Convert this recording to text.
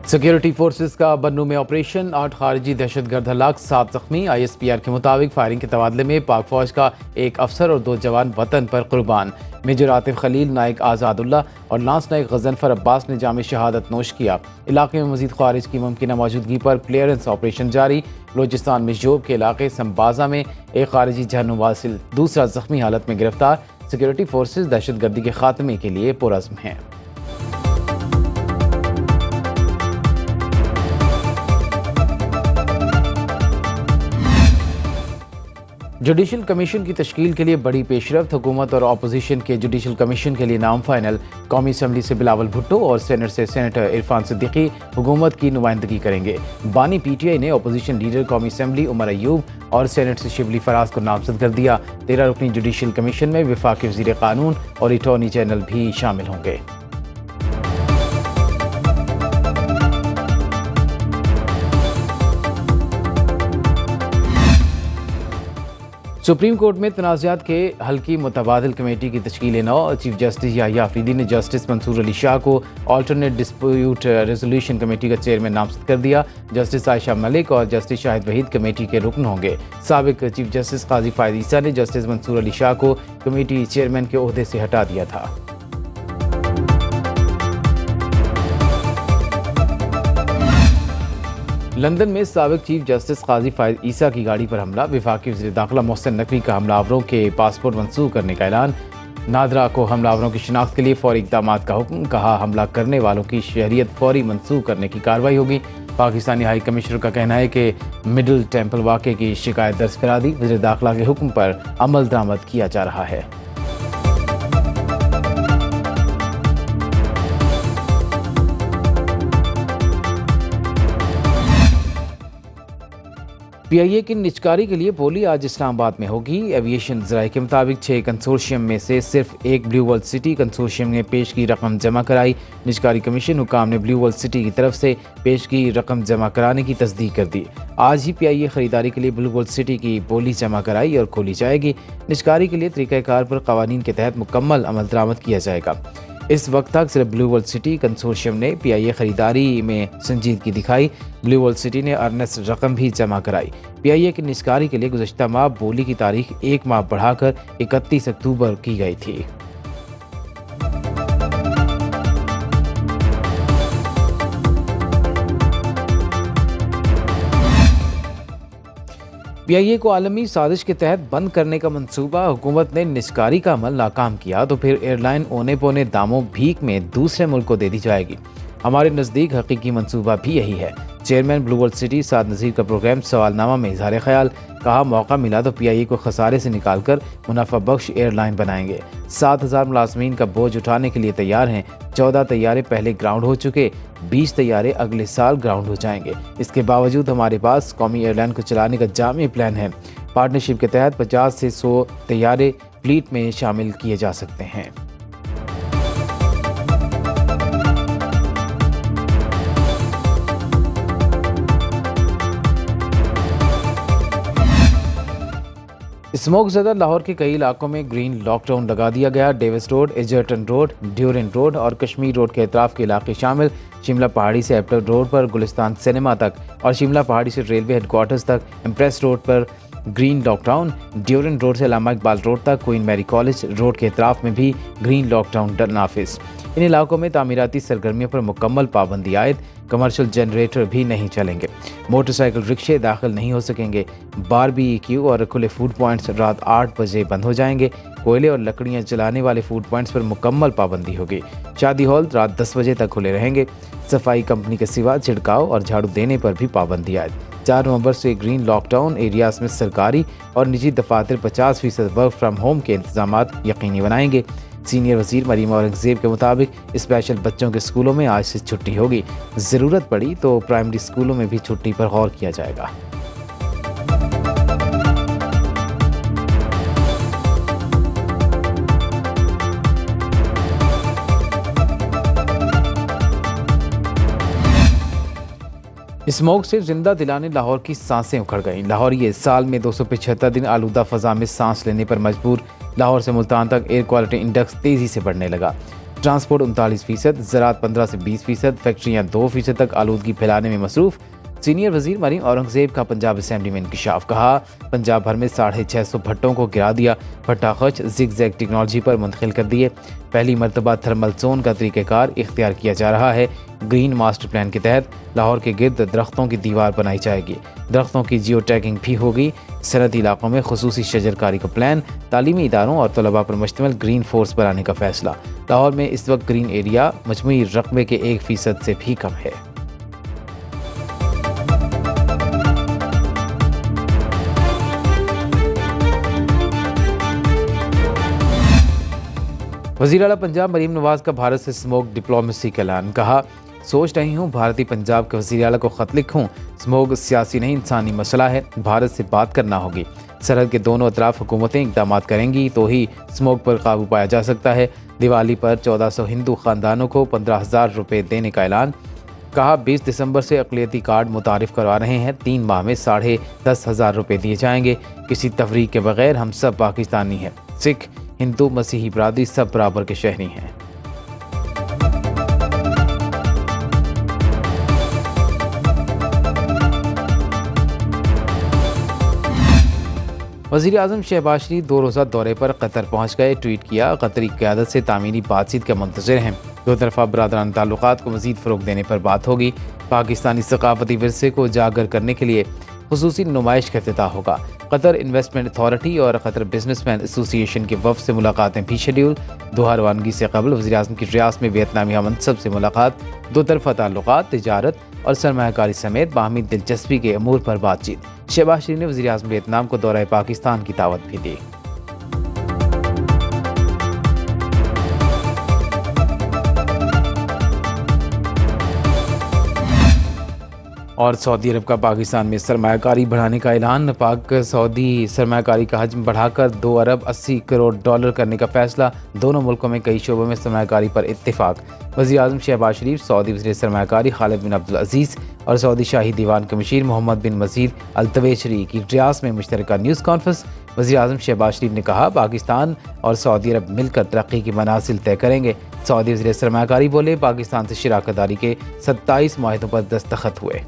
Security forces का बन्नू में operation, 8 खारजी दहशतगर्द हलाक, 7 जख्मी। ISPR के मुताबिक फायरिंग के तबादले में पाक फौज का एक अफसर और 2 जवान वतन पर कुर्बान। मेजर आतिफ खलील, नायक आज़ादुल्ला और लांस नायक गजनफर अब्बास ने जाम शहादत नोश किया। इलाके में मजीद खारिज की मुमकिन मौजूदगी पर क्लियरेंस ऑपरेशन जारी। बलोचिस्तान में जोब के इलाके संबाजा में एक खारजी झरनू वासिल दूसरा जख्मी हालत में गिरफ्तार। सिक्योरिटी फोर्सेज दहशतगर्दी के खात्मे के लिए पुरज़्म हैं। जुडिशल कमीशन की तश्कील के लिए बड़ी पेशरफ्त, हुकूमत और अपोजिशन के जुडिशल कमीशन के लिए नाम फाइनल। कौमी असम्बली से बिलावल भुट्टो और सेनेट से सेनेटर इरफान सिद्दीकी हुकूमत की नुमाइंदगी करेंगे। बानी PTI ने अपोजिशन लीडर कौमी असम्बली उमर अयूब और सेनेट से शिबली फराज को नामजद कर दिया। 13 रुकनी जुडिशल कमीशन में वफाकी वज़ीर कानून और अटॉर्नी जनरल भी शामिल होंगे। सुप्रीम कोर्ट में तनाज़ात के हल की मुतबादिल कमेटी की तश्कील नौ। चीफ जस्टिस याहिया अफरीदी ने जस्टिस मंसूर अली शाह को अल्टरनेट डिस्प्यूट रेजोल्यूशन कमेटी का चेयरमैन नामजद कर दिया। जस्टिस आयशा मलिक और जस्टिस शाहिद वहीद कमेटी के रुकन होंगे। साबिक चीफ जस्टिस काजी फायद ईसा ने जस्टिस मंसूर अली शाह को कमेटी चेयरमैन के ओहदे से हटा दिया था। लंदन में साबिक चीफ जस्टिस काजी फायद ईसा की गाड़ी पर हमला। वफाकी वज़ीर दाखिला मोहसिन नकवी का हमलावरों के पासपोर्ट मंसूख करने का ऐलान। नादरा को हमलावरों की शिनाख्त के लिए फौरी इक़दाम का हुक्म। कहा, हमला करने वालों की शहरियत फौरी मंसूख करने की कार्रवाई होगी। पाकिस्तानी हाई कमिश्नर का कहना है कि मिडल टेम्पल वाक़े की शिकायत दर्ज करा दी। वज़ीर दाखिला के हुक्म पर अमल दरामद किया जा रहा है। PIA की निजकारी के लिए बोली आज इस्लामाबाद में होगी। एविएशन ज़राए के मुताबिक 6 कंसोर्शियम में से सिर्फ एक ब्लू वर्ल्ड सिटी कंसोर्शियम ने पेश की रकम जमा कराई। निजकारी कमीशन हुकाम ने ब्लू वर्ल्ड सिटी की तरफ से पेश की रकम जमा कराने की तस्दीक कर दी। आज ही PIA खरीदारी के लिए ब्लू वर्ल्ड सिटी की बोली जमा कराई और खोली जाएगी। निजकारी के लिए तरीक़ाकार पर कवानीन के तहत मुकम्मल अमल दरामद किया जाएगा। इस वक्त तक सिर्फ ब्लू वर्ल्ड सिटी कंसोर्शियम ने PIA खरीदारी में संजीदगी दिखाई। ब्लू वर्ल्ड सिटी ने अर्नेस्ट रकम भी जमा कराई। PIA की निजकारी के लिए गुज़श्ता माह बोली की तारीख 1 माह बढ़ाकर 31 अक्टूबर की गई थी। PIA को आलमी साजिश के तहत बंद करने का मंसूबा। हुकूमत ने निजकारी का अमल नाकाम किया तो फिर एयरलाइन औने पौने दामों भीख में दूसरे मुल्क को दे दी जाएगी। हमारे नज़दीक हकीकी मंसूबा भी यही है। चेयरमैन ब्लू वर्ल्ड सिटी साद नज़ीर का प्रोग्राम सवालनामा में इजहार ख्याल। कहा, मौका मिला तो PIA को खसारे से निकाल कर मुनाफा बख्श एयरलाइन बनाएंगे। 7,000 मुलाजमीन का बोझ उठाने के लिए तैयार हैं। 14 तैयारे पहले ग्राउंड हो चुके, 20 तैयारे अगले साल ग्राउंड हो जाएंगे। इसके बावजूद हमारे पास कौमी एयरलाइन को चलाने का जामी प्लान है। पार्टनरशिप के तहत 50 से 100 तैयारे फ्लीट में शामिल किए जा सकते हैं। स्मोक ज़दा लाहौर के कई इलाकों में ग्रीन लॉकडाउन लगा दिया गया। Davis road, Egerton road, Durand road और कश्मीर रोड के अतराफ के इलाके शामिल। शिमला पहाड़ी से एप्पल रोड पर गुलिस्तान सिनेमा तक और शिमला पहाड़ी से रेलवे हेडक्वार्टर्स तक इम्प्रेस रोड पर ग्रीन लॉकडाउन। ड्यूरेंट रोड से अल्लामा इकबाल रोड तक क्वीन मैरी कॉलेज रोड के अतराफ में भी ग्रीन लॉकडाउन नाफिज। इन इलाकों में तामीराती सरगर्मियों पर मुकम्मल पाबंदी आयद। कमर्शियल जनरेटर भी नहीं चलेंगे। मोटरसाइकिल रिक्शे दाखिल नहीं हो सकेंगे। बारबेक्यू और खुले फूड पॉइंट्स रात 8 बजे बंद हो जाएंगे। कोयले और लकड़ियां जलाने वाले फूड पॉइंट्स पर मुकम्मल पाबंदी होगी। शादी हॉल रात 10 बजे तक खुले रहेंगे। सफाई कंपनी के सिवा छिड़काव और झाड़ू देने पर भी पाबंदी आयद। 4 नवंबर से ग्रीन लॉकडाउन एरियाज में सरकारी और निजी दफातर 50% वर्क फ्राम होम के इंतजाम यकीनी बनाएंगे। सीनियर वजीर मरीम औरंगजेब के मुताबिक स्पेशल बच्चों के स्कूलों में आज से छुट्टी होगी। ज़रूरत पड़ी तो प्राइमरी स्कूलों में भी छुट्टी पर गौर किया जाएगा। स्मोक से जिंदा दिलाने लाहौर की सांसें उखड़ गईं। लाहौरिये साल में 275 दिन आलूदा फ़ज़ा में सांस लेने पर मजबूर। लाहौर से मुल्तान तक एयर क्वालिटी इंडेक्स तेज़ी से बढ़ने लगा। ट्रांसपोर्ट 39%, ज़राअत 15 से 20%, फैक्ट्रियाँ 2% तक आलूदगी फैलाने में मसरूफ़। सीनियर वजीर मरीम औरंगजेब का पंजाब असम्बली में इंकशाफ। कहा, पंजाब भर में 650 भट्टों को गिरा दिया, भट्टा खच जिग जैग टेक्नोलॉजी पर मुंतकिल कर दिए। पहली मरतबा थर्मल जोन का तरीक़ाकार इख्तियार किया जा रहा है। ग्रीन मास्टर प्लान के तहत लाहौर के गिर्द दरख्तों की दीवार बनाई जाएगी, दरख्तों की जियो टैगिंग भी होगी। सनती इलाकों में खुसूसी शजरकारी का प्लान, तालीमी इदारों और तलबा पर मुश्तमिल ग्रीन फोर्स बनाने का फैसला। लाहौर में इस वक्त ग्रीन एरिया मजमूई रकबे के 1% से भी कम है। वज़ीर आला पंजाब मरीम नवाज का भारत से स्मोक डिप्लोमेसी का ऐलान। कहा, सोच रही हूँ भारतीय पंजाब के वज़ीर आला को ख़त लिखूँ। स्मोक सियासी नहीं इंसानी मसला है, भारत से बात करना होगी। सरहद के दोनों अतराफ हुकूमतें इक़दाम करेंगी तो ही स्मोक पर काबू पाया जा सकता है। दिवाली पर 1400 हिंदू ख़ानदानों को 15,000 रुपये देने का ऐलान। कहा, 20 दिसंबर से अक़लियती कार्ड मुतारिफ़ करवा रहे हैं, 3 माह में 10,500 रुपये दिए जाएंगे। किसी तफरीक के बगैर हम सब पाकिस्तानी हैं। सिख, हिंदू, मसीही बरादरी सब बराबर के शहरी हैं। वज़ीर आज़म शहबाज शरीफ 2 रोज़ा दौरे पर कतर पहुँच गए। ट्वीट किया, कतरी क़यादत से तामीरी बातचीत के मुंतज़िर हैं। दो तरफ़ा बरादराना ताल्लुकात को मज़ीद फ़रोग़ देने पर बात होगी। पाकिस्तानी सकाफ़ती विरसे को उजागर करने के लिए खुसूसी नुमाइश का इफ्तिताह होगा। कतर इन्वेस्टमेंट अथॉरिटी और कतर बिजनेसमैन एसोसिएशन के वफ़द से मुलाकातें भी शेड्यूल। दोहा रवानगी से कबल वज़ीर आज़म की रियासत में वियतनामी हमनसब से मुलाकात। दो तरफ़ा ताल्लुकात, तिजारत और सरमायाकारी समेत बाहमी दिलचस्पी के अमूर पर बातचीत। शहबाज शरीफ ने वज़ीर आज़म वियतनाम को दौरा पाकिस्तान की दावत भी दी। और सऊदी अरब का पाकिस्तान में सरमायाकारी बढ़ाने का ऐलान। पाक सऊदी सरमायाकारी का हजम बढ़ाकर 2 अरब 80 करोड़ डॉलर करने का फैसला। दोनों मुल्कों में कई शोबों में सरमायाकारी पर इत्तेफाक। वज़ीर आज़म शहबाज शरीफ, सऊदी वज़ीर सरमायाकारी खालिद बिन अब्दुल अजीज़ और सऊदी शाही दीवान के मुशीर मोहम्मद बिन मजीद अल तवेशरी की रियासत में मुश्तरका न्यूज़ कॉन्फ्रेंस। वज़ीर आज़म शहबाज शरीफ ने कहा, पाकिस्तान और सऊदी अरब मिलकर तरक्की की मनासिल तय करेंगे। सऊदी वज़ीर सरमायाकारी बोले, पाकिस्तान से शराकत दारी के 27 मुआहिदों पर दस्तखत हुए।